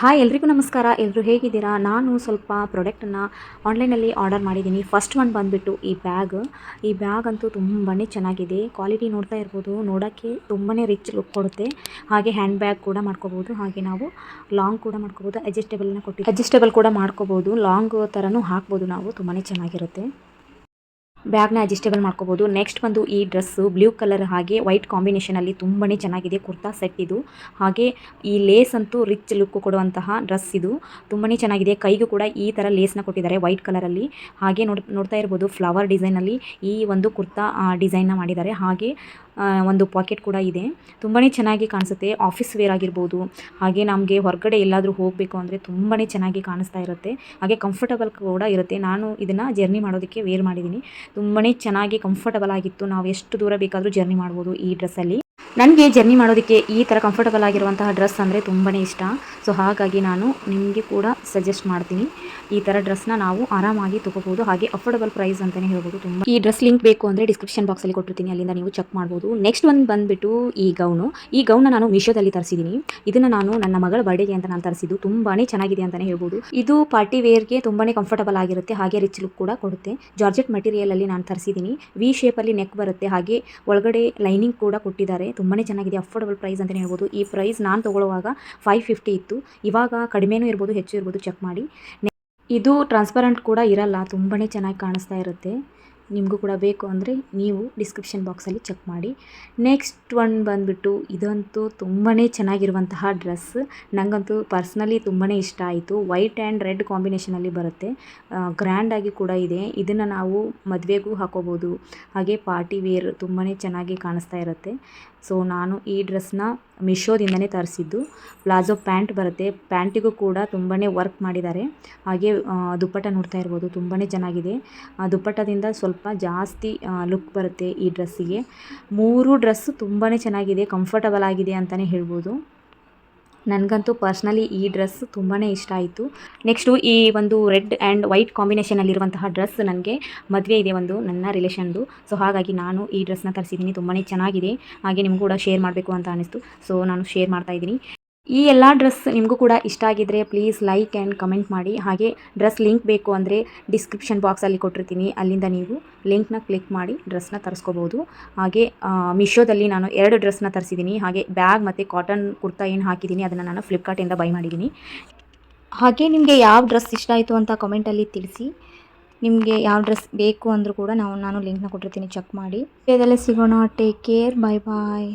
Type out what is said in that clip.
Hi ಎಲ್ರಿಗೂ ನಮಸ್ಕಾರ. ಎಲ್ಲರೂ ಹೇಗಿದ್ದೀರಾ? ನಾನು ಸ್ವಲ್ಪ ಪ್ರಾಡಕ್ಟನ್ನು ಆನ್ಲೈನಲ್ಲಿ ಆರ್ಡರ್ ಮಾಡಿದ್ದೀನಿ. ಫಸ್ಟ್ ಒನ್ ಬಂದುಬಿಟ್ಟು ಈ ಬ್ಯಾಗ್ ಅಂತೂ ತುಂಬಾ ಚೆನ್ನಾಗಿದೆ. ಕ್ವಾಲಿಟಿ ನೋಡ್ತಾ ಇರ್ಬೋದು, ನೋಡೋಕ್ಕೆ ತುಂಬಾ ರಿಚ್ ಲುಕ್ ಕೊಡುತ್ತೆ. ಹಾಗೆ ಹ್ಯಾಂಡ್ ಬ್ಯಾಗ್ ಕೂಡ ಮಾಡ್ಕೋಬೋದು. ಹಾಗೆ ನಾವು ಲಾಂಗ್ ಕೂಡ ಮಾಡ್ಕೋಬೋದು. ಅಡ್ಜಸ್ಟೇಬಲ್ ಕೂಡ ಮಾಡ್ಕೋಬೋದು. ಲಾಂಗ್ ಥರನೂ ಹಾಕ್ಬೋದು ನಾವು. ತುಂಬಾ ಚೆನ್ನಾಗಿರುತ್ತೆ. ಬ್ಯಾಗ್ನ ಅಡ್ಜಸ್ಟೇಬಲ್ ಮಾಡ್ಕೋಬೋದು. ನೆಕ್ಸ್ಟ್ ಬಂದು ಈ ಡ್ರೆಸ್ಸು ಬ್ಲೂ ಕಲರ್ ಹಾಗೆ ವೈಟ್ ಕಾಂಬಿನೇಷನಲ್ಲಿ ತುಂಬಾ ಚೆನ್ನಾಗಿದೆ. ಕುರ್ತಾ ಸೆಟ್ ಇದು. ಹಾಗೆ ಈ ಲೇಸ್ ಅಂತೂ ರಿಚ್ ಲುಕ್ ಕೊಡುವಂತಹ ಡ್ರೆಸ್ ಇದು. ತುಂಬಾ ಚೆನ್ನಾಗಿದೆ. ಕೈಗೂ ಕೂಡ ಈ ಥರ ಲೇಸ್ನ ಕೊಟ್ಟಿದ್ದಾರೆ ವೈಟ್ ಕಲರಲ್ಲಿ. ಹಾಗೆ ನೋಡ್ತಾ ಇರ್ಬೋದು ಫ್ಲವರ್ ಡಿಸೈನಲ್ಲಿ ಈ ಒಂದು ಕುರ್ತಾ ಡಿಸೈನ್ನ ಮಾಡಿದ್ದಾರೆ. ಹಾಗೆ ಒಂದು ಪಾಕೆಟ್ ಕೂಡ ಇದೆ. ತುಂಬಾ ಚೆನ್ನಾಗಿ ಕಾಣಿಸುತ್ತೆ. ಆಫೀಸ್ ವೇರ್ ಆಗಿರ್ಬೋದು, ಹಾಗೆ ನಮಗೆ ಹೊರಗಡೆ ಎಲ್ಲಾದರೂ ಹೋಗಬೇಕು ಅಂದರೆ ತುಂಬಾ ಚೆನ್ನಾಗಿ ಕಾಣಿಸ್ತಾ ಇರುತ್ತೆ. ಹಾಗೆ ಕಂಫರ್ಟಬಲ್ ಕೂಡ ಇರುತ್ತೆ. ನಾನು ಇದನ್ನು ಜರ್ನಿ ಮಾಡೋದಕ್ಕೆ ವೇರ್ ಮಾಡಿದ್ದೀನಿ. ತುಂಬಾ ಚೆನ್ನಾಗಿ ಕಂಫರ್ಟಬಲ್ ಆಗಿತ್ತು. ನಾವು ಎಷ್ಟು ದೂರ ಬೇಕಾದರೂ ಜರ್ನಿ ಮಾಡ್ಬೋದು ಈ ಡ್ರೆಸ್ಸಲ್ಲಿ. ನನಗೆ ಜರ್ನಿ ಮಾಡೋದಕ್ಕೆ ಈ ಥರ ಕಂಫರ್ಟಬಲ್ ಆಗಿರುವಂತಹ ಡ್ರೆಸ್ ಅಂದರೆ ತುಂಬಾ ಇಷ್ಟ. ಸೊ ಹಾಗಾಗಿ ನಾನು ನಿಮಗೆ ಕೂಡ ಸಜೆಸ್ಟ್ ಮಾಡ್ತೀನಿ. ಈ ಥರ ಡ್ರೆಸ್ನ ನಾವು ಆರಾಮಾಗಿ ತೊಗೋಬೋದು. ಹಾಗೆ ಅಫೋರ್ಡಬಲ್ ಪ್ರೈಸ್ ಅಂತಲೇ ಹೇಳ್ಬೋದು. ಈ ಡ್ರೆಸ್ ಲಿಂಕ್ ಬೇಕು ಅಂದರೆ ಡಿಸ್ಕ್ರಿಪ್ಷನ್ ಬಾಕ್ಸಲ್ಲಿ ಕೊಟ್ಟಿರ್ತೀನಿ, ಅಲ್ಲಿಂದ ನೀವು ಚೆಕ್ ಮಾಡ್ಬೋದು. ನೆಕ್ಸ್ಟ್ ಒಂದು ಬಂದುಬಿಟ್ಟು ಈ ಗೌನ ನಾನು ಮೀಶೋದಲ್ಲಿ ತರಿಸಿದ್ದೀನಿ. ಇದನ್ನು ನಾನು ನನ್ನ ಮಗಳ ಬರ್ಡೇಗೆ ಅಂತ ನಾನು ತರಿಸಿದ್ದು. ತುಂಬಾ ಚೆನ್ನಾಗಿದೆ ಅಂತಲೇ ಹೇಳ್ಬೋದು. ಇದು ಪಾರ್ಟಿ ವೇರ್ಗೆ ತುಂಬಾ ಕಂಫರ್ಟಬಲ್ ಆಗಿರುತ್ತೆ. ಹಾಗೆ ರಿಚ್ ಲುಕ್ ಕೂಡ ಕೊಡುತ್ತೆ. ಜಾರ್ಜೆಟ್ ಮೆಟೀರಿಯಲಲ್ಲಿ ನಾನು ತರಿಸಿದ್ದೀನಿ. ವಿ ಶೇಪಲ್ಲಿ ನೆಕ್ ಬರುತ್ತೆ. ಹಾಗೆ ಒಳಗಡೆ ಲೈನಿಂಗ್ ಕೂಡ ಕೊಟ್ಟಿದ್ದಾರೆ. ತುಂಬಾ ಚೆನ್ನಾಗಿದೆ. ಅಫೋರ್ಡಬಲ್ ಪ್ರೈಸ್ ಅಂತಲೇ ಹೇಳ್ಬೋದು. ಈ ಪ್ರೈಸ್ ನಾನು ತೊಗೊಳ್ಳುವಾಗ 550 ಇತ್ತು. ಇವಾಗ ಕಡಿಮೆನೂ ಇರ್ಬೋದು, ಹೆಚ್ಚು ಇರ್ಬೋದು, ಚೆಕ್ ಮಾಡಿ. ಇದು ಟ್ರಾನ್ಸ್ಪರೆಂಟ್ ಕೂಡ ಇರಲ್ಲ. ತುಂಬಾ ಚೆನ್ನಾಗಿ ಕಾಣಿಸ್ತಾ ಇರುತ್ತೆ. ನಿಮಗೂ ಕೂಡ ಬೇಕು ಅಂದರೆ ನೀವು ಡಿಸ್ಕ್ರಿಪ್ಷನ್ ಬಾಕ್ಸಲ್ಲಿ ಚೆಕ್ ಮಾಡಿ. ನೆಕ್ಸ್ಟ್ ಒನ್ ಬಂದುಬಿಟ್ಟು ಇದಂತೂ ತುಂಬಾ ಚೆನ್ನಾಗಿರುವಂತಹ ಡ್ರೆಸ್. ನನಗಂತೂ ಪರ್ಸ್ನಲಿ ತುಂಬಾ ಇಷ್ಟ ಆಯಿತು. ವೈಟ್ ಆ್ಯಂಡ್ ರೆಡ್ ಕಾಂಬಿನೇಷನಲ್ಲಿ ಬರುತ್ತೆ. ಗ್ರ್ಯಾಂಡಾಗಿ ಕೂಡ ಇದೆ. ಇದನ್ನು ನಾವು ಮದುವೆಗೂ ಹಾಕೋಬೋದು. ಹಾಗೆ ಪಾರ್ಟಿ ವೇರ್ ತುಂಬಾ ಚೆನ್ನಾಗಿ ಕಾಣಿಸ್ತಾ ಇರುತ್ತೆ. ಸೊ ನಾನು ಈ ಡ್ರೆಸ್ನ ಮೀಶೋದಿಂದನೇ ತರಿಸಿದ್ದು. ಪ್ಲಾಜೋ ಪ್ಯಾಂಟ್ ಬರುತ್ತೆ. ಪ್ಯಾಂಟಿಗೂ ಕೂಡ ತುಂಬಾ ವರ್ಕ್ ಮಾಡಿದ್ದಾರೆ. ಹಾಗೆ ದುಪ್ಪಟ್ಟ ನೋಡ್ತಾ ಇರ್ಬೋದು, ತುಂಬಾ ಚೆನ್ನಾಗಿದೆ. ದುಪ್ಪಟ್ಟದಿಂದ ಸ್ವಲ್ಪ ಜಾಸ್ತಿ ಲುಕ್ ಬರುತ್ತೆ ಈ ಡ್ರೆಸ್ಸಿಗೆ. 3 ಡ್ರೆಸ್ಸು ತುಂಬಾ ಚೆನ್ನಾಗಿದೆ, ಕಂಫರ್ಟಬಲ್ ಆಗಿದೆ ಅಂತಲೇ ಹೇಳ್ಬೋದು. ನನಗಂತೂ ಪರ್ಸ್ನಲಿ ಈ ಡ್ರೆಸ್ ತುಂಬಾ ಇಷ್ಟ ಆಯಿತು. ನೆಕ್ಸ್ಟು ಈ ಒಂದು ರೆಡ್ ಆ್ಯಂಡ್ ವೈಟ್ ಕಾಂಬಿನೇಷನಲ್ಲಿರುವಂತಹ ಡ್ರೆಸ್ ನನಗೆ ಮದುವೆ ಇದೆ ಒಂದು ನನ್ನ ರಿಲೇಷನ್ದು. ಸೊ ಹಾಗಾಗಿ ನಾನು ಈ ಡ್ರೆಸ್ನ ತರಿಸಿದ್ದೀನಿ. ತುಂಬಾ ಚೆನ್ನಾಗಿದೆ. ಹಾಗೆ ನಿಮಗೂ ಕೂಡ ಶೇರ್ ಮಾಡಬೇಕು ಅಂತ ಅನ್ನಿಸ್ತು. ಸೊ ನಾನು ಶೇರ್ ಮಾಡ್ತಾಯಿದ್ದೀನಿ. ಈ ಎಲ್ಲ ಡ್ರೆಸ್ ನಿಮಗೂ ಕೂಡ ಇಷ್ಟ ಆಗಿದ್ದರೆ ಪ್ಲೀಸ್ ಲೈಕ್ ಆ್ಯಂಡ್ ಕಮೆಂಟ್ ಮಾಡಿ. ಹಾಗೆ ಡ್ರೆಸ್ ಲಿಂಕ್ ಬೇಕು ಅಂದರೆ ಡಿಸ್ಕ್ರಿಪ್ಷನ್ ಬಾಕ್ಸಲ್ಲಿ ಕೊಟ್ಟಿರ್ತೀನಿ, ಅಲ್ಲಿಂದ ನೀವು ಲಿಂಕ್ನ ಕ್ಲಿಕ್ ಮಾಡಿ ಡ್ರೆಸ್ನ ತರಿಸ್ಕೋಬೋದು. ಹಾಗೆ ಮೀಶೋದಲ್ಲಿ ನಾನು 2 ಡ್ರೆಸ್ನ ತರಿಸಿದ್ದೀನಿ. ಹಾಗೆ ಬ್ಯಾಗ್ ಮತ್ತು ಕಾಟನ್ ಕುರ್ತಾ ಏನು ಹಾಕಿದ್ದೀನಿ ಅದನ್ನು ನಾನು ಫ್ಲಿಪ್ಕಾರ್ಟಿಂದ ಬೈ ಮಾಡಿದ್ದೀನಿ. ಹಾಗೆ ನಿಮಗೆ ಯಾವ ಡ್ರೆಸ್ ಇಷ್ಟ ಆಯಿತು ಅಂತ ಕಮೆಂಟಲ್ಲಿ ತಿಳಿಸಿ. ನಿಮಗೆ ಯಾವ ಡ್ರೆಸ್ ಬೇಕು ಅಂದರೂ ಕೂಡ ನಾನು ಲಿಂಕ್ನ ಕೊಟ್ಟಿರ್ತೀನಿ, ಚೆಕ್ ಮಾಡಿ. ಇದೆಲ್ಲ ಸಿಗೋಣ. Take care. ಬಾಯ್ ಬಾಯ್.